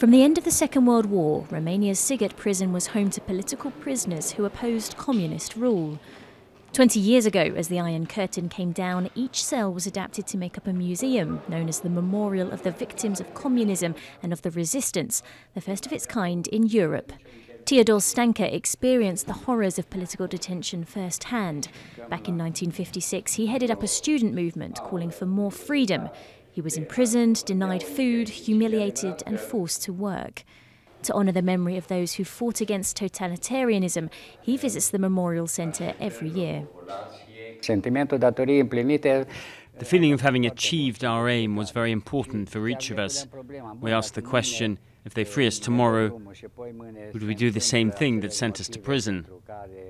From the end of the Second World War, Romania's Sighet prison was home to political prisoners who opposed communist rule. 20 years ago, as the Iron Curtain came down, each cell was adapted to make up a museum known as the Memorial of the Victims of Communism and of the Resistance, the first of its kind in Europe. Teodor Stanka experienced the horrors of political detention firsthand. Back in 1956, he headed up a student movement calling for more freedom. He was imprisoned, denied food, humiliated and forced to work. To honour the memory of those who fought against totalitarianism, he visits the Memorial Centre every year. The feeling of having achieved our aim was very important for each of us. We asked the question, if they free us tomorrow, would we do the same thing that sent us to prison?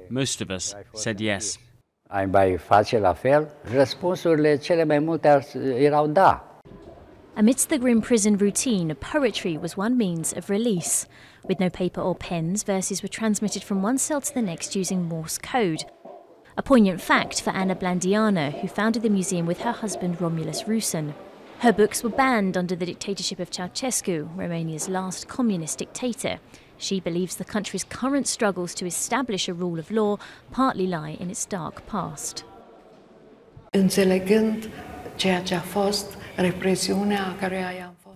Most of us said yes. Amidst the grim prison routine, poetry was one means of release. With no paper or pens, verses were transmitted from one cell to the next using Morse code. A poignant fact for Anna Blandiana, who founded the museum with her husband Romulus Rusan. Her books were banned under the dictatorship of Ceausescu, Romania's last communist dictator. She believes the country's current struggles to establish a rule of law partly lie in its dark past.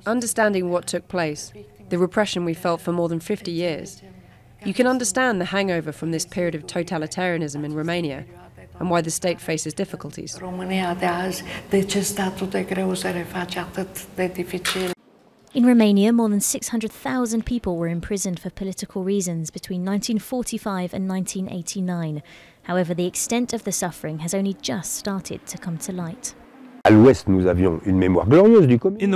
Understanding what took place, the repression we felt for more than 50 years, you can understand the hangover from this period of totalitarianism in Romania and why the state faces difficulties. In Romania, more than 600,000 people were imprisoned for political reasons between 1945 and 1989. However, the extent of the suffering has only just started to come to light. In the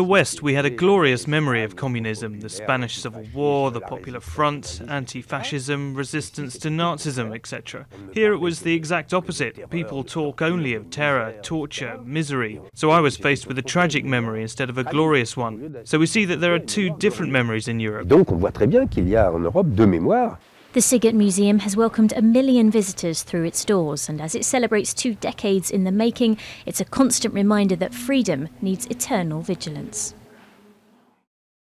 West, we had a glorious memory of communism, the Spanish Civil War, the Popular Front, anti-fascism, resistance to Nazism, etc. Here it was the exact opposite. People talk only of terror, torture, misery. So I was faced with a tragic memory instead of a glorious one. So we see that there are two different memories in Europe. The Sighet Museum has welcomed 1 million visitors through its doors, and as it celebrates 2 decades in the making, it's a constant reminder that freedom needs eternal vigilance.